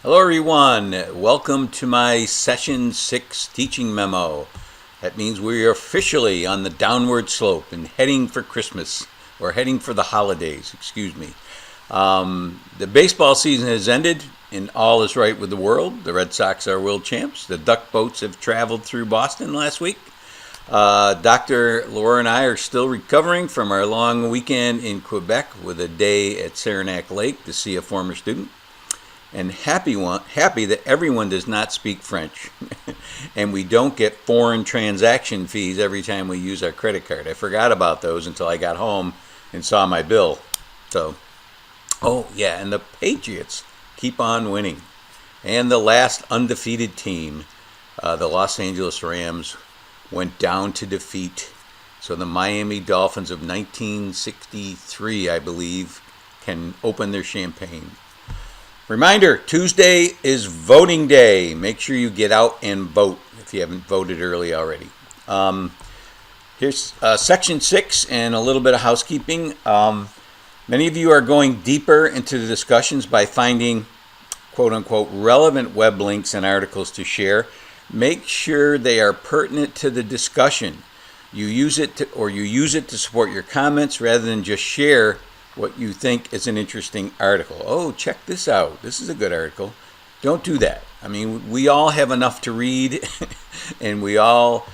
Hello everyone, welcome to my Session 6 teaching memo. That means we are officially on the downward slope and heading for Christmas, or heading for the holidays, excuse me. The baseball season has ended and all is right with the world. The Red Sox are world champs. The duck boats have traveled through Boston last week. Dr. Laura and I are still recovering from our long weekend in Quebec with a day at Saranac Lake to see a former student. And happy that everyone does not speak French and we don't get foreign transaction fees every time we use our credit card. I forgot about those until I got home and saw my bill. So, oh yeah, and the Patriots keep on winning. And the last undefeated team, the Los Angeles Rams, went down to defeat. So the Miami Dolphins of 1963, I believe, can open their champagne. Reminder, Tuesday is voting day. Make sure you get out and vote if you haven't voted early already. Here's Section 6 and a little bit of housekeeping. Many of you are going deeper into the discussions by finding quote-unquote relevant web links and articles to share. Make sure they are pertinent to the discussion. You use it to support your comments rather than just share what you think is an interesting article. Oh, check this out. This is a good article. Don't do that. I mean, we all have enough to read and we all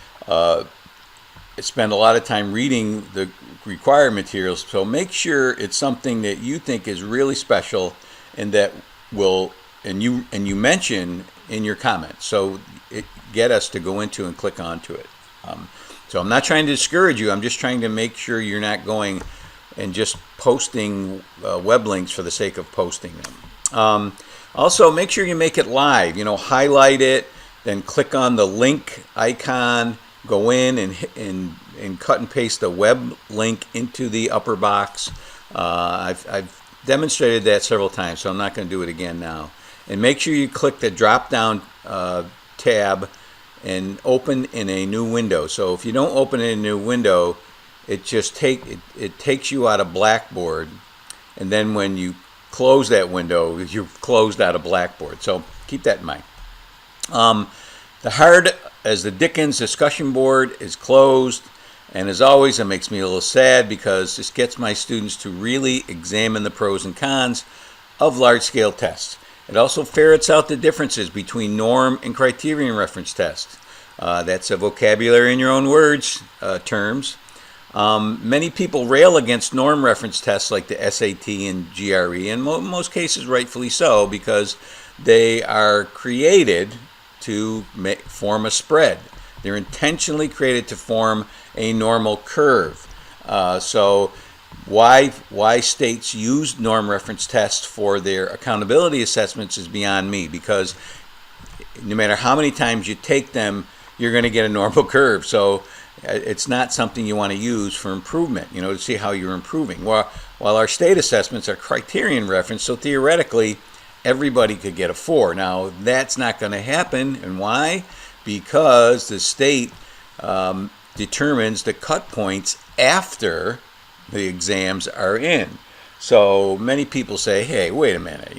spend a lot of time reading the required materials. So make sure it's something that you think is really special and that will, and you mention in your comments. So it get us to go into and click onto it. So I'm not trying to discourage you. I'm just trying to make sure you're not going and just posting web links for the sake of posting them. Also, make sure you make it live. Highlight it, then click on the link icon, go in and cut and paste the web link into the upper box. I've demonstrated that several times, so I'm not going to do it again now. And make sure you click the drop-down tab and open in a new window. So if you don't open in a new window, it just takes you out of Blackboard, and then when you close that window, you've closed out of Blackboard. So keep that in mind. The Hard as the Dickens discussion board is closed, and as always, it makes me a little sad because this gets my students to really examine the pros and cons of large-scale tests. It also ferrets out the differences between norm and criterion reference tests. That's a vocabulary in your own words terms. Many people rail against norm reference tests like the SAT and GRE, and in most cases rightfully so, because they are created to form a spread. They're intentionally created to form a normal curve. So why states use norm reference tests for their accountability assessments is beyond me, because no matter how many times you take them, you're going to get a normal curve. So it's not something you want to use for improvement, to see how you're improving. While our state assessments are criterion reference, so theoretically, everybody could get a 4. Now, that's not going to happen. And why? Because the state determines the cut points after the exams are in. So many people say, hey, wait a minute,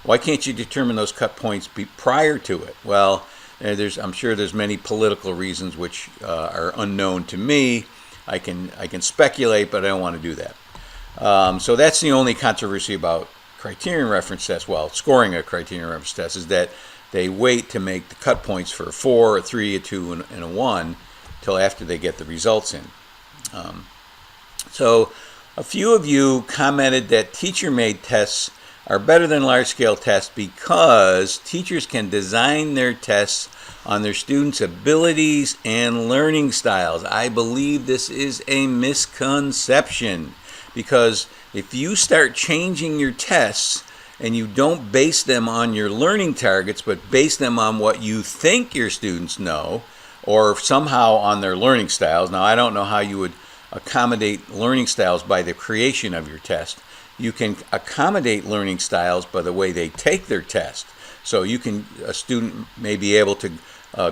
why can't you determine those cut points prior to it? Well, I'm sure there's many political reasons which are unknown to me. I can speculate, but I don't want to do that. So that's the only controversy about criterion reference tests. Well, scoring a criterion reference test is that they wait to make the cut points for a 4, a 3, a 2, and a 1 till after they get the results in. So a few of you commented that teacher-made tests are better than large-scale tests because teachers can design their tests on their students' abilities and learning styles. I believe this is a misconception, because if you start changing your tests and you don't base them on your learning targets, but base them on what you think your students know, or somehow on their learning styles. Now, I don't know how you would accommodate learning styles by the creation of your test. You can accommodate learning styles by the way they take their test. So a student may be able to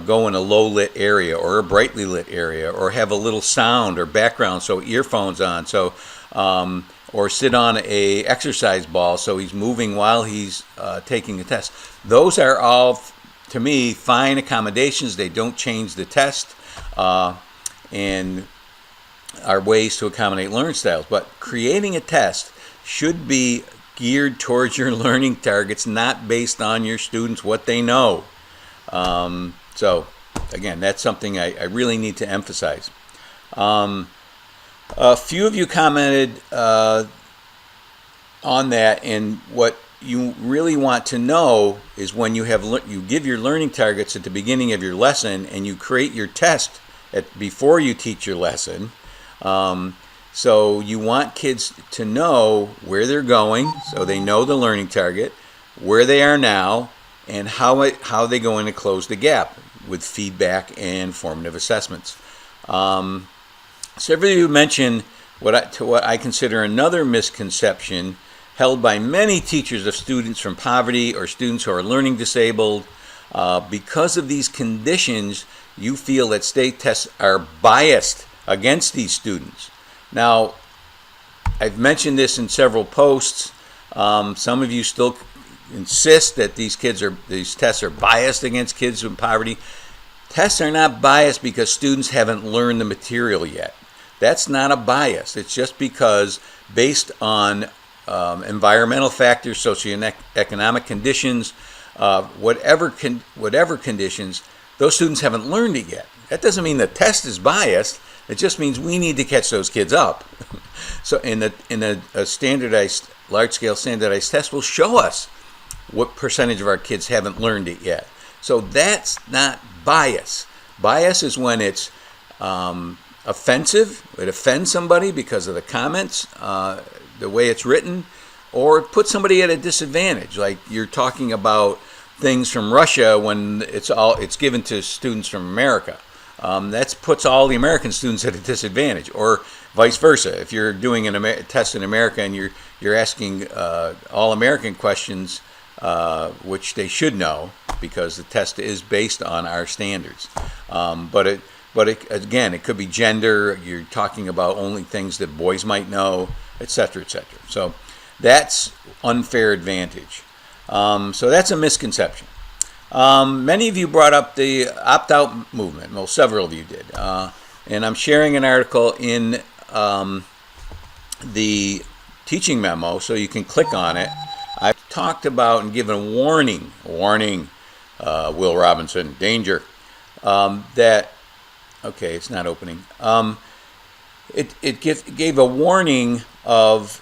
go in a low lit area or a brightly lit area, or have a little sound or background, so earphones on. So or sit on a exercise ball so he's moving while he's taking the test. Those are all, to me, fine accommodations. They don't change the test and are ways to accommodate learning styles. But creating a test should be geared towards your learning targets, not based on your students, what they know. So, again, that's something I really need to emphasize. A few of you commented on that, and what you really want to know is when you give your learning targets at the beginning of your lesson, and you create your test before you teach your lesson. So you want kids to know where they're going, so they know the learning target, where they are now, and how they're going to close the gap with feedback and formative assessments. Several of you mentioned what I consider another misconception held by many teachers of students from poverty or students who are learning disabled. Because of these conditions, you feel that state tests are biased against these students. Now, I've mentioned this in several posts. Some of you still insist that these tests are biased against kids with poverty. Tests are not biased because students haven't learned the material yet. That's not a bias. It's just because based on environmental factors, socioeconomic conditions, whatever conditions, those students haven't learned it yet. That doesn't mean the test is biased. It just means we need to catch those kids up. So in a standardized, large-scale standardized test will show us what percentage of our kids haven't learned it yet. So that's not bias. Bias is when it's offensive, it offends somebody because of the comments, the way it's written, or it puts somebody at a disadvantage. Like you're talking about things from Russia when it's given to students from America. That puts all the American students at a disadvantage, or vice versa. If you're doing a test in America and you're asking all American questions, which they should know because the test is based on our standards. But again, it could be gender. You're talking about only things that boys might know, etc., etc. So that's unfair advantage. So that's a misconception. Many of you brought up the opt-out movement. Well, several of you did. And I'm sharing an article in the teaching memo, so you can click on it. I've talked about and given a warning, Will Robinson, danger, that, okay, it's not opening. It gave a warning of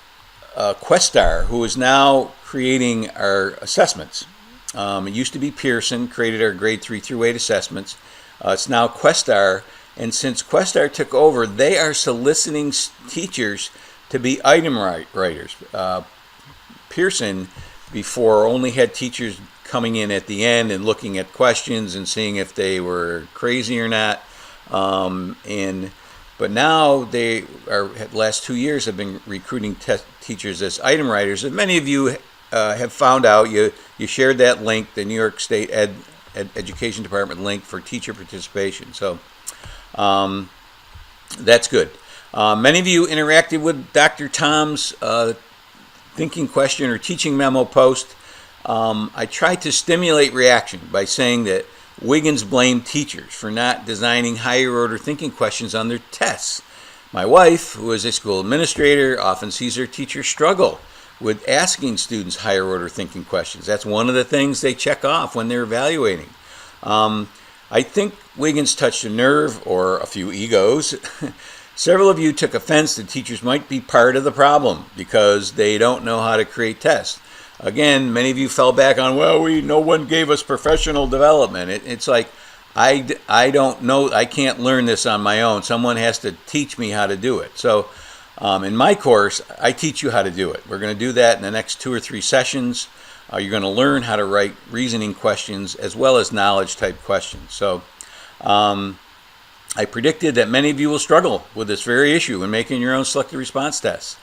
Questar, who is now creating our assessments. It used to be Pearson, created our grade 3 through 8 assessments. It's now Questar, and since Questar took over, they are soliciting teachers to be item writers. Pearson before only had teachers coming in at the end and looking at questions and seeing if they were crazy or not. But now the last 2 years have been recruiting teachers as item writers. And many of you have found out, you shared that link, the New York State Education Department link for teacher participation. So that's good. Many of you interacted with Dr. Tom's thinking question or teaching memo post. I tried to stimulate reaction by saying that Wiggins blamed teachers for not designing higher order thinking questions on their tests. My wife, who is a school administrator, often sees her teachers struggle with asking students higher order thinking questions. That's one of the things they check off when they're evaluating. I think Wiggins touched a nerve or a few egos. Several of you took offense that teachers might be part of the problem because they don't know how to create tests. Again, many of you fell back on, well, no one gave us professional development. It's like, I don't know, I can't learn this on my own. Someone has to teach me how to do it. So in my course, I teach you how to do it. We're going to do that in the next 2 or 3 sessions. You're going to learn how to write reasoning questions as well as knowledge type questions. So I predicted that many of you will struggle with this very issue when making your own selected response tests.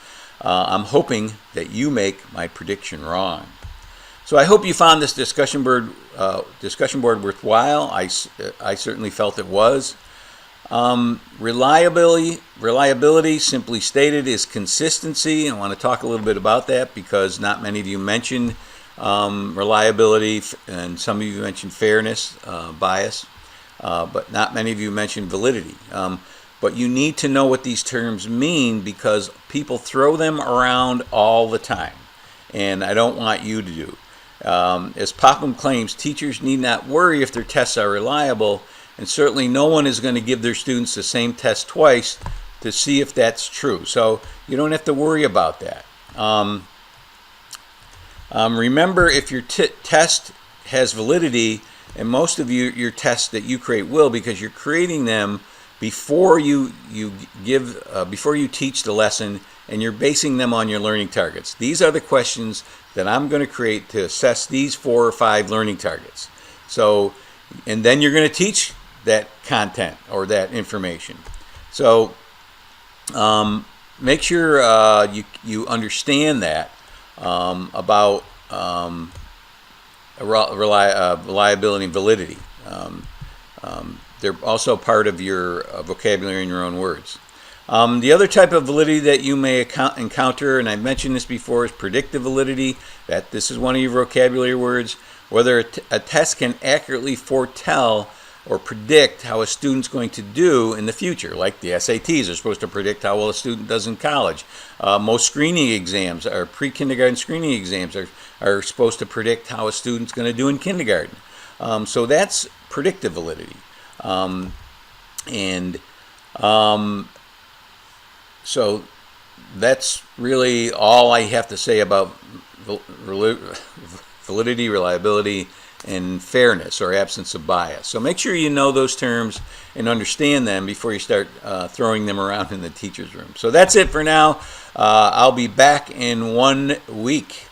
I'm hoping that you make my prediction wrong. So I hope you found this discussion board worthwhile. I certainly felt it was. Reliability, simply stated, is consistency. I want to talk a little bit about that because not many of you mentioned reliability, and some of you mentioned fairness, bias, but not many of you mentioned validity. But you need to know what these terms mean because people throw them around all the time, and I don't want you to do. As Popham claims, teachers need not worry if their tests are reliable, and certainly no one is going to give their students the same test twice to see if that's true. So you don't have to worry about that. Remember, if your test has validity, and most of your tests that you create will, because you're creating them before you teach the lesson, and you're basing them on your learning targets. These are the questions that I'm going to create to assess these 4 or 5 learning targets. So, and then you're going to teach that content or that information. So make sure you understand that about reliability and validity. They're also part of your vocabulary in your own words. The other type of validity that you may encounter, and I've mentioned this before, is predictive validity. This is one of your vocabulary words. Whether a test can accurately foretell or predict how a student's going to do in the future, like the SATs are supposed to predict how well a student does in college. Most screening exams, or pre-kindergarten screening exams, are supposed to predict how a student's going to do in kindergarten. So that's predictive validity. So that's really all I have to say about validity, reliability, and fairness or absence of bias. So make sure you know those terms and understand them before you start throwing them around in the teacher's room. So that's it for now. I'll be back in 1 week.